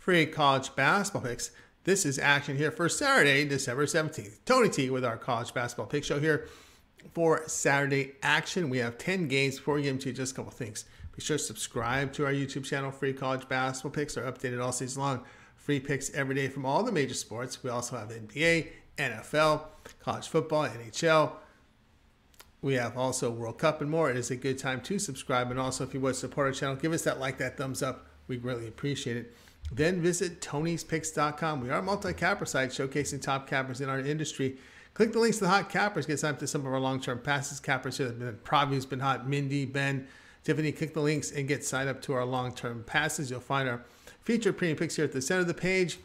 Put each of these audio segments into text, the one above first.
free college basketball picks. This is action here for Saturday, December 17th. Tony T with our college basketball pick show here for Saturday action. We have 10 games. Before we get into just a couple things, be sure to subscribe to our YouTube channel. Free college basketball picks are updated all season long. Free picks every day from all the major sports. We also have NBA, NFL, college football, NHL. We have also World Cup and more. It is a good time to subscribe. And also, if you would support our channel, give us that like, that thumbs up. We greatly appreciate it. Then visit Tony'sPicks.com. We are a multi-capper site showcasing top cappers in our industry. Click the links to the hot cappers. Get signed up to some of our long-term passes. Cappers here. Providence's been hot. Mindy, Ben, Tiffany. Click the links and get signed up to our long-term passes. You'll find our featured premium picks here at the center of the page.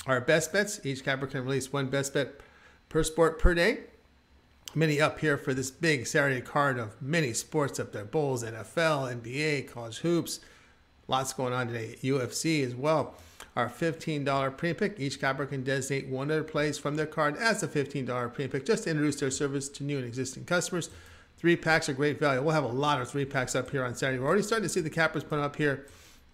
Our best bets. Each capper can release one best bet per sport per day. Many up here for this big Saturday card of many sports up there. Bowls, NFL, NBA, college hoops. Lots going on today. UFC as well. Our $15 premium pick. Each capper can designate one of their plays from their card as a $15 premium pick just to introduce their service to new and existing customers. 3-packs are great value. We'll have a lot of 3-packs up here on Saturday. We're already starting to see the cappers put up here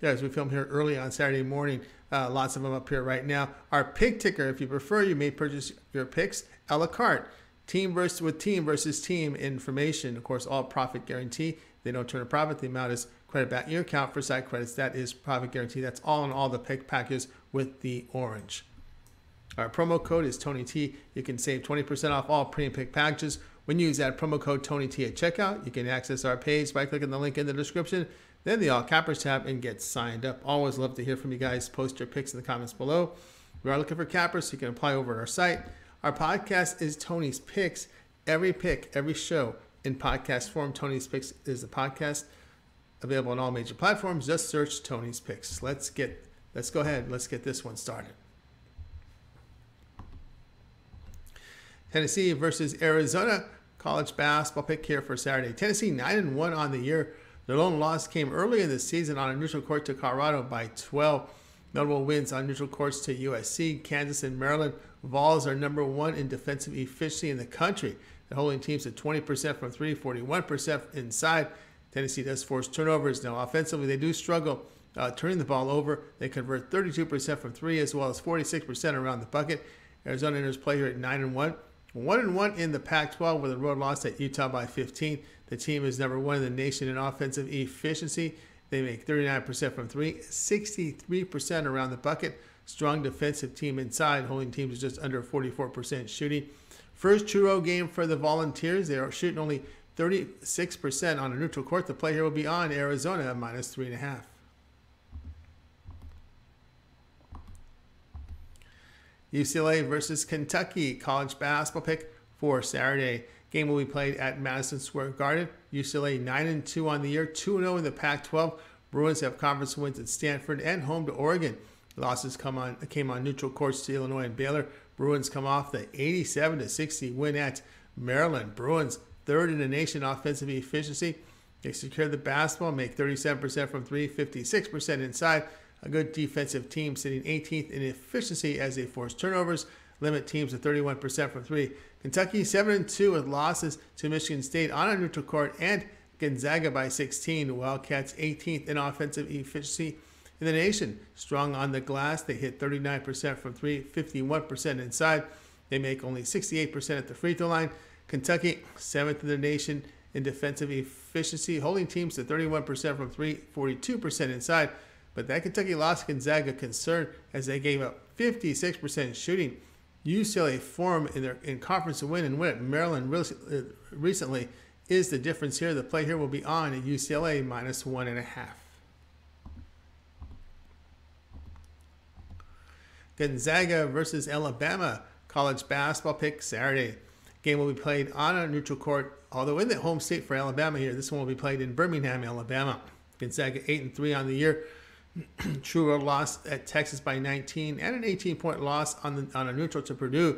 as we film here early on Saturday morning. Lots of them up here right now. Our pick ticker, if you prefer, you may purchase your picks a la carte. Team versus team information. Of course, all profit guarantee. They don't turn a profit. The amount is credit back in your account for site credits. That is profit guarantee. That's all in all the pick packages with the orange. Our promo code is TonyT. You can save 20% off all premium pick packages when you use that promo code TonyT at checkout. You can access our page by clicking the link in the description, then the All Cappers tab, and get signed up. Always love to hear from you guys. Post your picks in the comments below. We are looking for cappers, so you can apply over at our site. Our podcast is Tony's Picks. Every pick, every show in podcast form. Tony's Picks is the podcast, available on all major platforms. Just search Tony's Picks. Let's go ahead. Let's get this one started. Tennessee versus Arizona. College basketball pick here for Saturday. Tennessee 9-1 on the year. Their lone loss came early in the season on a neutral court to Colorado by 12. Notable wins on neutral courts to USC, Kansas, and Maryland. Vols are number 1 in defensive efficiency in the country. They're holding teams at 20% from 3, 41% inside. Tennessee does force turnovers. Now, offensively, they do struggle turning the ball over. They convert 32% from 3 as well as 46% around the bucket. Arizona enters play here at 9-1. 1-1 in the Pac-12 with a road loss at Utah by 15. The team is number 1 in the nation in offensive efficiency. They make 39% from 3, 63% around the bucket. Strong defensive team inside, holding teams just under 44% shooting. First true road game for the Volunteers. They are shooting only 36% on a neutral court. The play here will be on Arizona at -3.5. UCLA versus Kentucky, college basketball pick for Saturday. Game will be played at Madison Square Garden. UCLA 9-2 on the year, 2-0 in the Pac-12. Bruins have conference wins at Stanford and home to Oregon. Losses came on neutral courts to Illinois and Baylor. Bruins come off the 87-60 win at Maryland. Bruins 3rd in the nation offensive efficiency. They secure the basketball, make 37% from 3, 56% inside. A good defensive team sitting 18th in efficiency as they force turnovers, limit teams to 31% from 3. Kentucky 7-2 with losses to Michigan State on a neutral court and Gonzaga by 16. Wildcats 18th in offensive efficiency in the nation. Strong on the glass. They hit 39% from 3, 51% inside. They make only 68% at the free throw line. Kentucky 7th in the nation in defensive efficiency, holding teams to 31% from 3, 42% inside. But that Kentucky loss to Gonzaga concerned as they gave up 56% shooting. UCLA form in conference win and win at Maryland recently is the difference here. The play here will be on at UCLA -1.5. Gonzaga versus Alabama, college basketball pick Saturday. Game will be played on a neutral court, although in the home state for Alabama here. This one will be played in Birmingham, Alabama. Gonzaga 8-3 on the year. True road loss at Texas by 19 and an 18-point loss on a neutral to Purdue.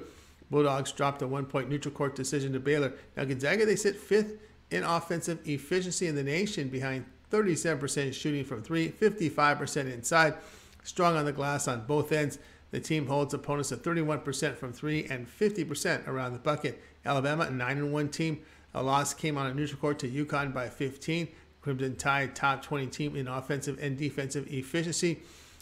Bulldogs dropped a 1-point neutral court decision to Baylor. Now Gonzaga, they sit 5th in offensive efficiency in the nation behind 37% shooting from 3, 55% inside. Strong on the glass on both ends. The team holds opponents at 31% from 3 and 50% around the bucket. Alabama, a 9-1 team. A loss came on a neutral court to UConn by 15. Crimson Tide, top 20 team in offensive and defensive efficiency.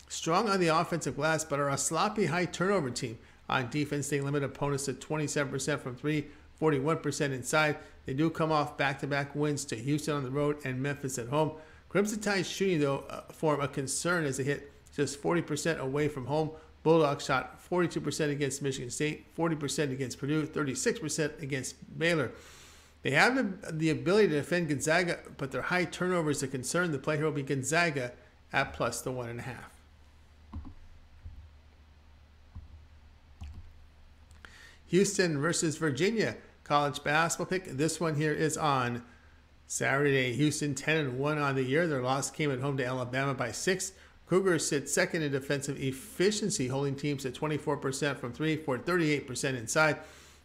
strong on the offensive glass, but are a sloppy high turnover team. On defense, they limit opponents to 27% from three, 41% inside. They do come off back-to-back wins to Houston on the road and Memphis at home. Crimson Tide's shooting, though, form a concern as they hit just 40% away from home. Bulldogs shot 42% against Michigan State, 40% against Purdue, 36% against Baylor. They have the ability to defend Gonzaga, but their high turnover is a concern. The play here will be Gonzaga at plus the 1.5. Houston versus Virginia college basketball pick. This one here is on Saturday. Houston 10-1 on the year. Their loss came at home to Alabama by 6. Cougars sit second in defensive efficiency, holding teams at 24% from three for 38% inside.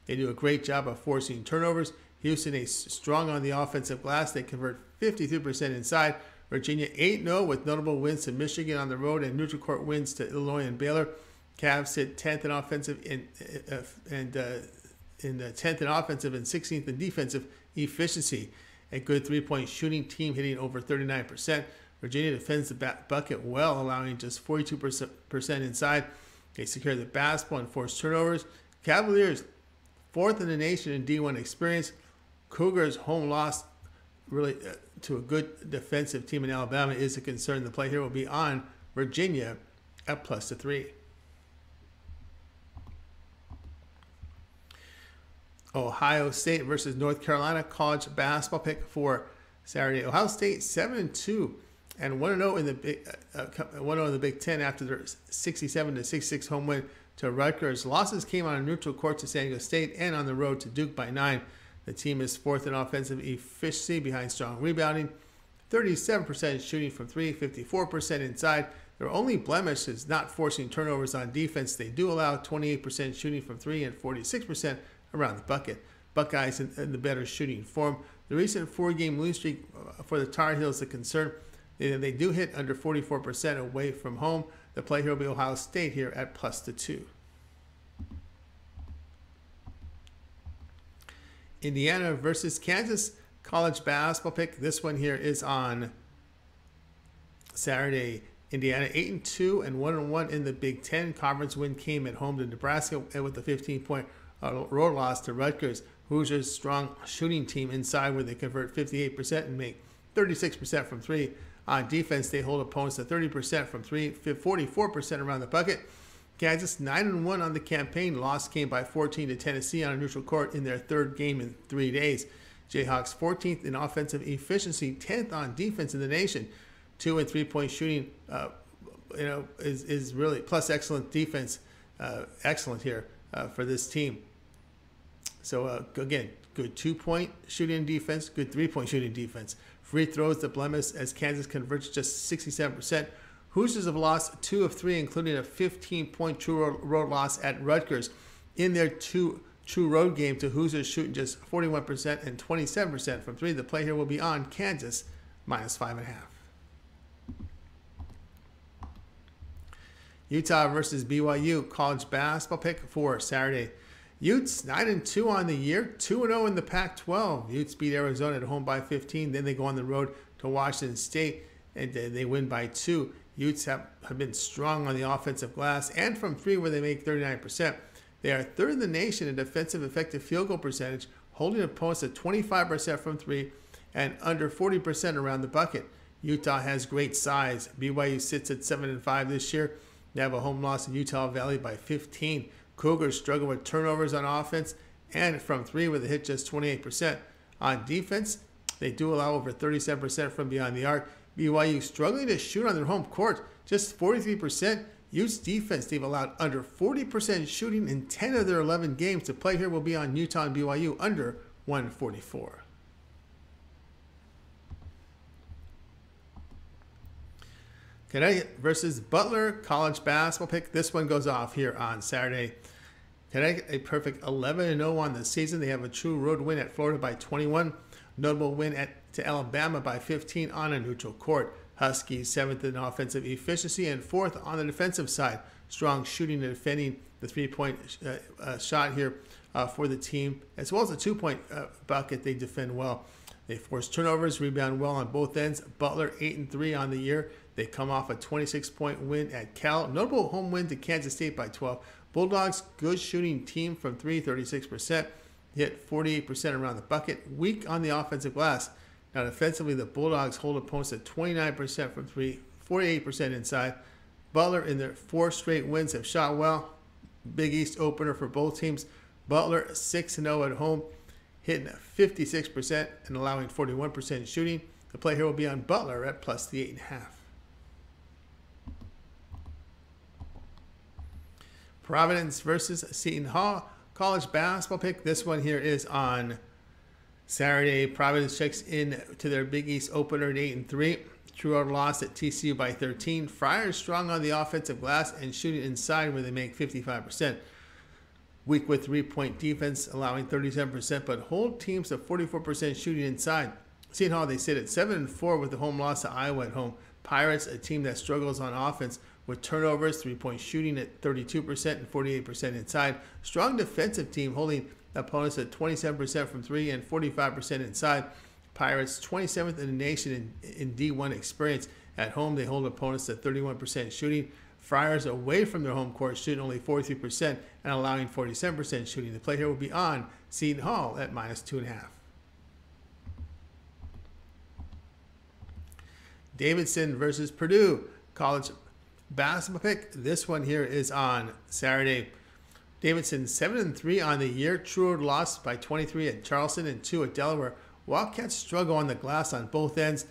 They do a great job of forcing turnovers. Houston is strong on the offensive glass. They convert 53% inside. Virginia 8-0 with notable wins to Michigan on the road and neutral court wins to Illinois and Baylor. Cavs sit 10th in offensive and 10th in offensive and 16th in defensive efficiency. A good three-point shooting team hitting over 39%. Virginia defends the bucket well, allowing just 42% inside. They secure the basketball and force turnovers. Cavaliers, 4th in the nation in D1 experience. Cougars' home loss really to a good defensive team in Alabama is a concern. The play here will be on Virginia at plus the 3. Ohio State versus North Carolina college basketball pick for Saturday. Ohio State 7-2 and 1-0 in the Big Ten after their 67-66 home win to Rutgers. Losses came on a neutral court to San Diego State and on the road to Duke by 9. The team is 4th in offensive efficiency behind strong rebounding, 37% shooting from three, 54% inside. Their only blemish is not forcing turnovers on defense. They do allow 28% shooting from three and 46% around the bucket. Buckeyes in the better shooting form. The recent 4-game losing streak for the Tar Heels is a concern. They do hit under 44% away from home. The play here will be Ohio State here at plus the 2. Indiana versus Kansas college basketball pick. This one here is on Saturday. Indiana 8-2 and 1-1 in the Big Ten. Conference win came at home to Nebraska with a 15-point road loss to Rutgers. Hoosiers' strong shooting team inside where they convert 58% and make 36% from three. On defense, they hold opponents to 30% from three, 44% around the bucket. Kansas 9-1 on the campaign. Loss came by 14 to Tennessee on a neutral court in their 3rd game in 3 days. Jayhawks 14th in offensive efficiency, 10th on defense in the nation. 2 and 3-point shooting, is really plus excellent defense, excellent here for this team. So again, good 2-point shooting defense, good 3-point shooting defense. Free throws the blemish as Kansas converts just 67%. Hoosiers have lost 2 of 3, including a 15-point true road loss at Rutgers. In their two true road game to Hoosiers shooting just 41% and 27% from three. The play here will be on Kansas minus 5.5. Utah versus BYU college basketball pick for Saturday. Utes 9-2 on the year, 2-0 in the Pac-12. Utes beat Arizona at home by 15. Then they go on the road to Washington State and they win by 2. Utes have been strong on the offensive glass and from three where they make 39%. They are 3rd in the nation in defensive effective field goal percentage, holding opponents at 25% from three and under 40% around the bucket. Utah has great size. BYU sits at 7-5 this year. They have a home loss in Utah Valley by 15. Cougars struggle with turnovers on offense and from three where they hit just 28%. On defense, they do allow over 37% from beyond the arc. BYU struggling to shoot on their home court, just 43%. Utes defense, they've allowed under 40% shooting in 10 of their 11 games. The play here will be on Utah and BYU under 144. Connecticut versus Butler college basketball pick. This one goes off here on Saturday. Connecticut a perfect 11-0 on the season. They have a true road win at Florida by 21. Notable win to Alabama by 15 on a neutral court. Huskies 7th in offensive efficiency and 4th on the defensive side. Strong shooting and defending the 3-point shot here for the team, as well as a 2-point bucket. They defend well. They force turnovers, rebound well on both ends. Butler 8-3 on the year. They come off a 26-point win at Cal. Notable home win to Kansas State by 12. Bulldogs, good shooting team from 3, 36%. Hit 48% around the bucket. Weak on the offensive glass. Now defensively, the Bulldogs hold opponents at 29% from 3, 48% inside. Butler in their 4 straight wins have shot well. Big East opener for both teams. Butler 6-0 at home, hitting 56% and allowing 41% shooting. The play here will be on Butler at plus the 8.5. Providence versus Seton Hall. College basketball pick. This one here is on Saturday. Providence checks in to their Big East opener at 8-3. True Out lost at TCU by 13. Friars strong on the offensive glass and shooting inside where they make 55%. Weak with 3-point defense, allowing 37%, but hold teams to 44% shooting inside. Seton Hall, they sit at 7-4 with the home loss to Iowa at home. Pirates, a team that struggles on offense with turnovers, 3-point shooting at 32% and 48% inside. Strong defensive team holding opponents at 27% from 3 and 45% inside. Pirates 27th in the nation in D1 experience. At home, they hold opponents at 31% shooting. Friars away from their home court shooting only 43% and allowing 47% shooting. The play here will be on Seton Hall at minus 2.5. Davidson versus Purdue. College basketball pick. This one here is on Saturday. Davidson 7-3 on the year. True lost by 23 at Charleston and 2 at Delaware. Wildcats struggle on the glass on both ends.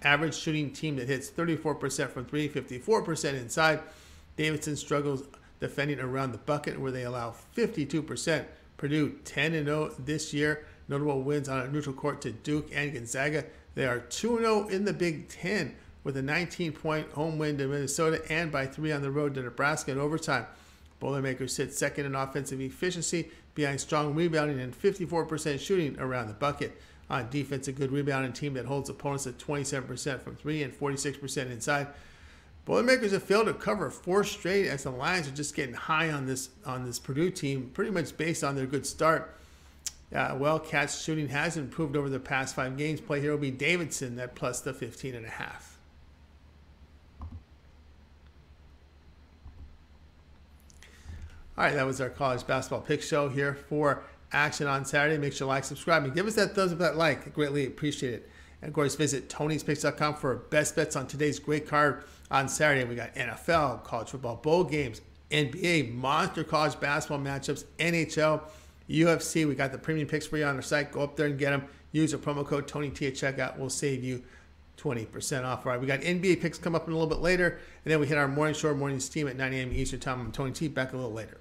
Average shooting team that hits 34% from 3, 54% inside. Davidson struggles defending around the bucket where they allow 52%. Purdue 10-0 this year. Notable wins on a neutral court to Duke and Gonzaga. They are 2-0 in the Big Ten with a 19-point home win to Minnesota and by 3 on the road to Nebraska in overtime. Boilermakers sit second in offensive efficiency behind strong rebounding and 54% shooting around the bucket. On defense, a good rebounding team that holds opponents at 27% from 3 and 46% inside. Boilermakers have failed to cover 4 straight as the Lions are just getting high on this Purdue team, pretty much based on their good start. Wildcats shooting has improved over the past 5 games. Play here will be Davidson at plus the 15.5. All right, that was our college basketball pick show here for action on Saturday. Make sure to like, subscribe, and give us that thumbs up, that like. I greatly appreciate it. And of course, visit Tony'sPicks.com for best bets on today's great card on Saturday. We got NFL, college football bowl games, NBA, monster college basketball matchups, NHL, UFC. We got the premium picks for you on our site. Go up there and get them. Use our promo code TonyT at checkout. We'll save you 20% off. All right, we got NBA picks come up in a little bit later, and then we hit our morning show, morning steam at 9 a.m. Eastern time. I'm Tony T. Back a little later.